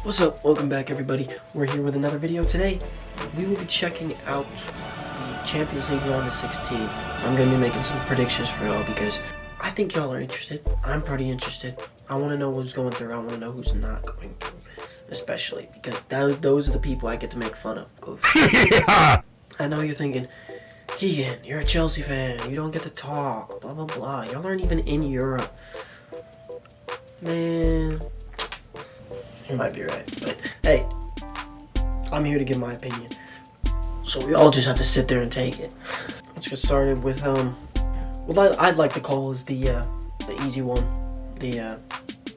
What's up? Welcome back, everybody. We're here with another video today. We will be checking out the Champions League round of 16. I'm going to be making some predictions for y'all because I think y'all are interested. I'm pretty interested. I want to know who's going through. I want to know who's not going through, especially because those are the people I get to make fun of. I know you're thinking, Keegan, you're a Chelsea fan. You don't get to talk. Blah, blah, blah. Y'all aren't even in Europe. Man, you might be right, but hey, I'm here to give my opinion, so we all just have to sit there and take it. Let's get started with what I'd like to call is the easy one, the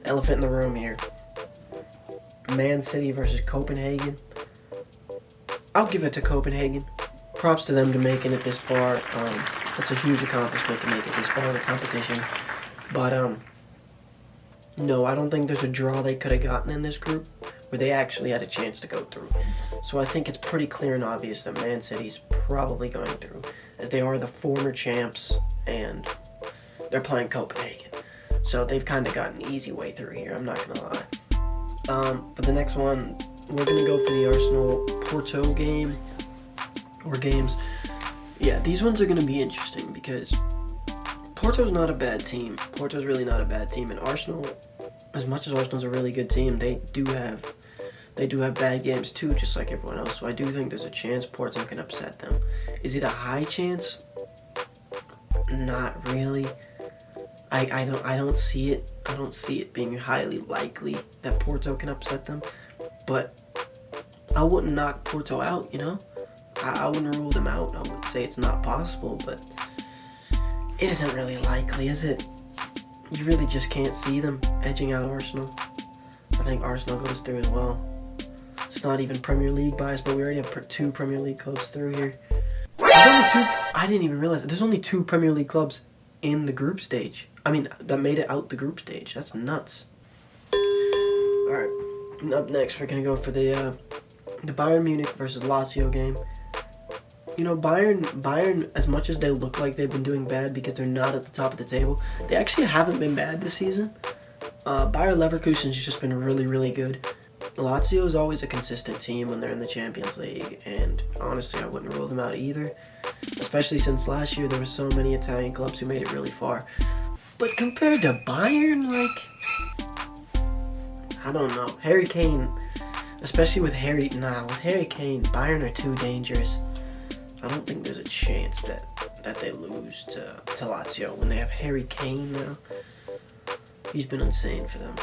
elephant in the room here. Man City versus Copenhagen. I'll give it to Copenhagen. Props to them to making it this far. It's a huge accomplishment to make it this far in the competition, but no, I don't think there's a draw they could have gotten in this group where they actually had a chance to go through. So I think it's pretty clear and obvious that Man City's probably going through, as they are the former champs and they're playing Copenhagen. So they've kind of got an easy way through here, I'm not going to lie. But the next one, we're going to go for the Arsenal-Porto game, or games. Yeah, these ones are going to be interesting because Porto's not a bad team. Porto's really not a bad team, and Arsenal, as much as Arsenal's a really good team, they do have bad games too, just like everyone else. So I do think there's a chance Porto can upset them. Is it a high chance? Not really. I don't see it. I don't see it being highly likely that Porto can upset them. But I wouldn't knock Porto out, you know? I wouldn't rule them out. I would say it's not possible, but it isn't really likely, is it? You really just can't see them edging out Arsenal. I think Arsenal goes through as well. It's not even Premier League bias, but we already have 2 Premier League clubs through here. There's only 2. I didn't even realize that. There's only 2 Premier League clubs in the group stage. I mean, that made it out the group stage. That's nuts. Alright, up next we're going to go for the Bayern Munich versus Lazio game. You know, Bayern, as much as they look like they've been doing bad because they're not at the top of the table, they actually haven't been bad this season. Bayer Leverkusen's just been really, really good. Lazio is always a consistent team when they're in the Champions League, and honestly, I wouldn't rule them out either, especially since last year there were so many Italian clubs who made it really far. But compared to Bayern, like, I don't know. Harry Kane, especially with Harry Kane, Bayern are too dangerous. I don't think there's a chance that they lose to Lazio when they have Harry Kane now. He's been insane for them.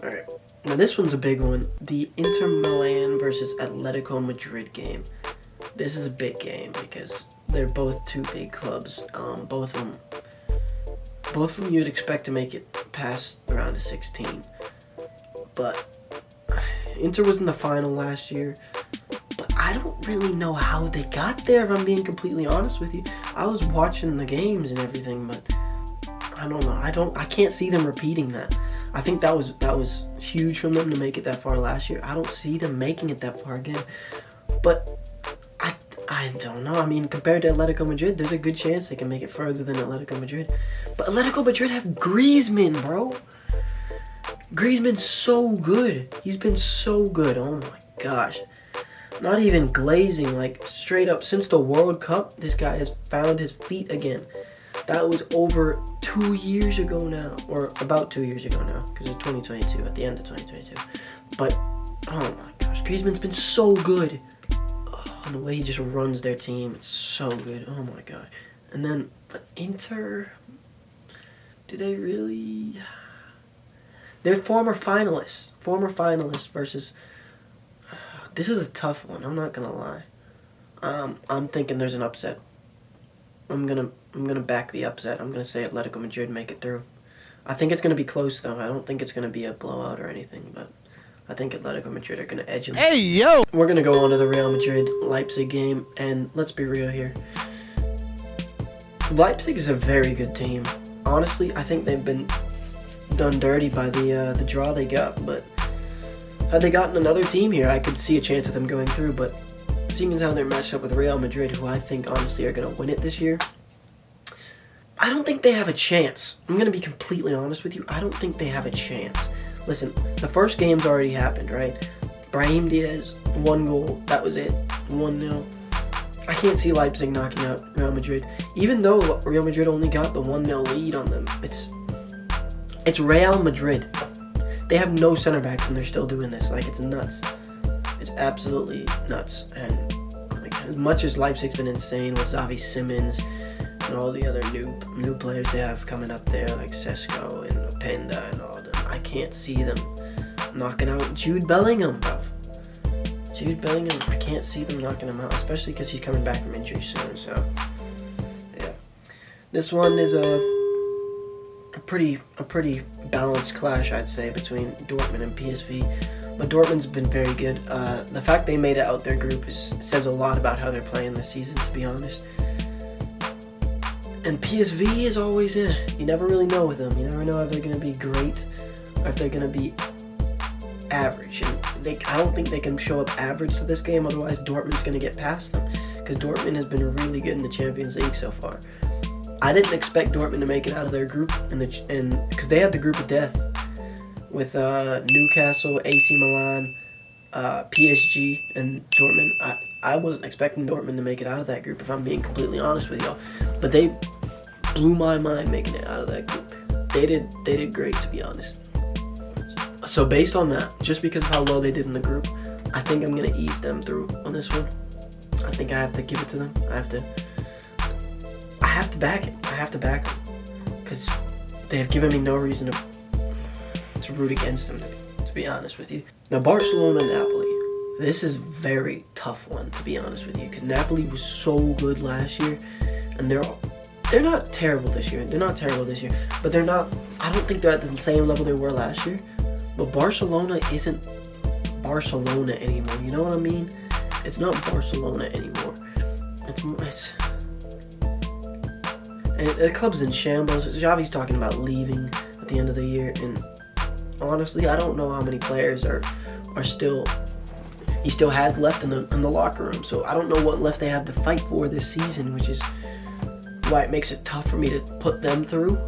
Alright, now this one's a big one. The Inter Milan versus Atletico Madrid game. This is a big game because they're both 2 big clubs. Both of them you'd expect to make it past the round of 16. But Inter was in the final last year. I don't really know how they got there, if I'm being completely honest with you. I was watching the games and everything, but I don't know. I can't see them repeating that. I think that was huge from them to make it that far last year. I don't see them making it that far again. But I don't know. I mean, compared to Atletico Madrid, there's a good chance they can make it further than Atletico Madrid. But Atletico Madrid have Griezmann, bro. Griezmann's so good. He's been so good. Oh my gosh. Not even glazing, like straight up. Since the World Cup, this guy has found his feet again. That was over 2 years ago now, or about 2 years ago now, because it's 2022, at the end of 2022. But, oh my gosh, Griezmann's been so good. Oh, and the way he just runs their team, it's so good. Oh my god. And then, but Inter, do they really? They're former finalists versus. This is a tough one. I'm not gonna lie. I'm thinking there's an upset. I'm gonna back the upset. I'm gonna say Atletico Madrid make it through. I think it's gonna be close though. I don't think it's gonna be a blowout or anything, but I think Atletico Madrid are gonna edge them. Hey yo! We're gonna go on to the Real Madrid Leipzig game, and let's be real here. Leipzig is a very good team. Honestly, I think they've been done dirty by the draw they got, but had they gotten another team here, I could see a chance of them going through, but seeing as how they're matched up with Real Madrid, who I think honestly are going to win it this year, I don't think they have a chance. I'm going to be completely honest with you. I don't think they have a chance. Listen, the first game's already happened, right? Brahim Diaz, 1 goal. That was it. 1-0. I can't see Leipzig knocking out Real Madrid. Even though Real Madrid only got the 1-0 lead on them. It's Real Madrid. They have no center backs and they're still doing this. Like, it's nuts. It's absolutely nuts. And like, as much as Leipzig's been insane with Xavi Simons and all the other new players they have coming up there, like Sesko and Openda and all of them, I can't see them knocking out Jude Bellingham, bro. Jude Bellingham, I can't see them knocking him out, especially because he's coming back from injury soon. So, yeah, this one is a pretty balanced clash, I'd say, between Dortmund and PSV. But Dortmund's been very good. The fact they made it out their group says a lot about how they're playing this season, to be honest. And PSV is always you never really know with them. You never know if they're going to be great or if they're going to be average. And I don't think they can show up average to this game, otherwise Dortmund's going to get past them, because Dortmund has been really good in the Champions League so far. I didn't expect Dortmund to make it out of their group, because they had the group of death with Newcastle, AC Milan, PSG, and Dortmund. I wasn't expecting Dortmund to make it out of that group, if I'm being completely honest with y'all. But they blew my mind making it out of that group. They did great, to be honest. So based on that, just because of how well they did in the group, I think I'm gonna ease them through on this one. I think I have to give it to them. I have to back it. I have to back them, because they have given me no reason to root against them, to be honest with you. Now, Barcelona-Napoli. This is a very tough one, to be honest with you, because Napoli was so good last year, and they're not terrible this year. But they're not. I don't think they're at the same level they were last year. But Barcelona isn't Barcelona anymore. You know what I mean? It's not Barcelona anymore. And the club's in shambles. Xavi's talking about leaving at the end of the year, and honestly, I don't know how many players are still. He still has left in the locker room, so I don't know what left they have to fight for this season, which is why it makes it tough for me to put them through.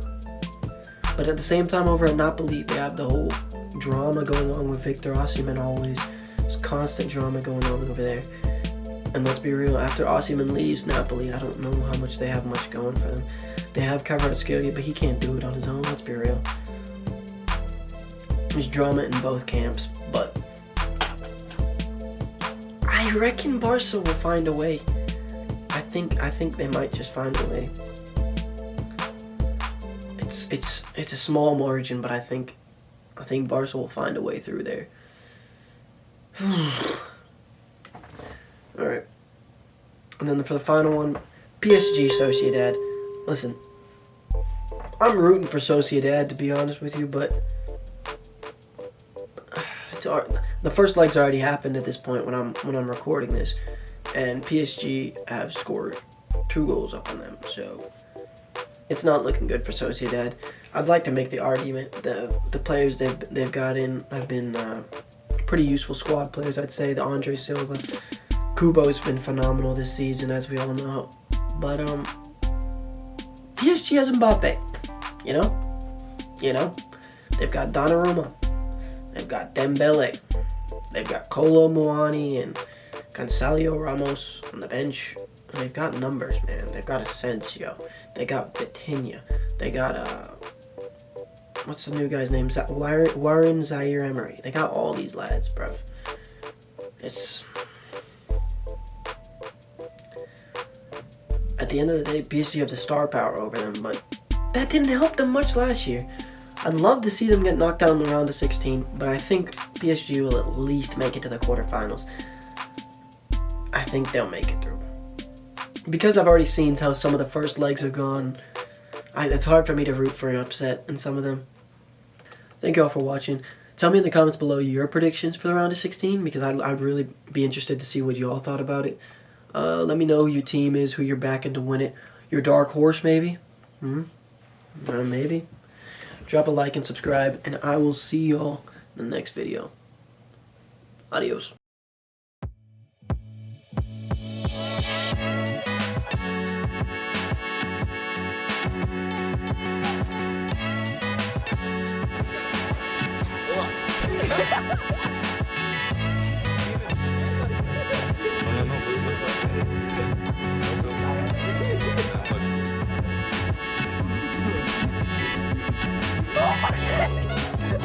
But at the same time, over at Napoli, they have the whole drama going on with Victor Osimhen always. There's constant drama going on over there. And let's be real, after Osimhen leaves Napoli, I don't know how much they have going for them. They have Kvaratskhelia, but he can't do it on his own, let's be real. There's drama in both camps, but I reckon Barca will find a way. I think they might just find a way. It's a small margin, but I think Barca will find a way through there. All right. And then for the final one, PSG Sociedad. Listen, I'm rooting for Sociedad, to be honest with you, but the first leg's already happened at this point when I'm recording this, and PSG have scored 2 goals up on them, so it's not looking good for Sociedad. I'd like to make the argument that the players they've got in have been pretty useful squad players, I'd say. The Andre Silva, Kubo's been phenomenal this season, as we all know. But PSG has Mbappe, you know. They've got Donnarumma, they've got Dembele, they've got Kolo Muani and Gonzalo Ramos on the bench. And they've got numbers, man. They've got Asensio, they got Vitinha, they got what's the new guy's name? Warren Zaire Emery. They got all these lads, bro. It's at the end of the day, PSG have the star power over them, but that didn't help them much last year. I'd love to see them get knocked out in the round of 16, but I think PSG will at least make it to the quarterfinals. I think they'll make it through. Because I've already seen how some of the first legs have gone, it's hard for me to root for an upset in some of them. Thank you all for watching. Tell me in the comments below your predictions for the round of 16, because I'd really be interested to see what you all thought about it. Let me know who your team is, who you're backing to win it. Your dark horse, maybe? Maybe. Drop a like and subscribe, and I will see y'all in the next video. Adios.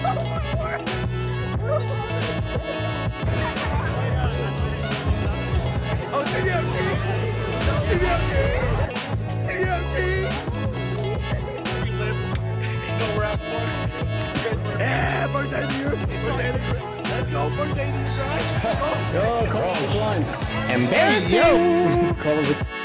Oh, yeah, birthday to you. Birthday to you. Let's go, birthday to you, son. Go, come on, come on. Embarrassing!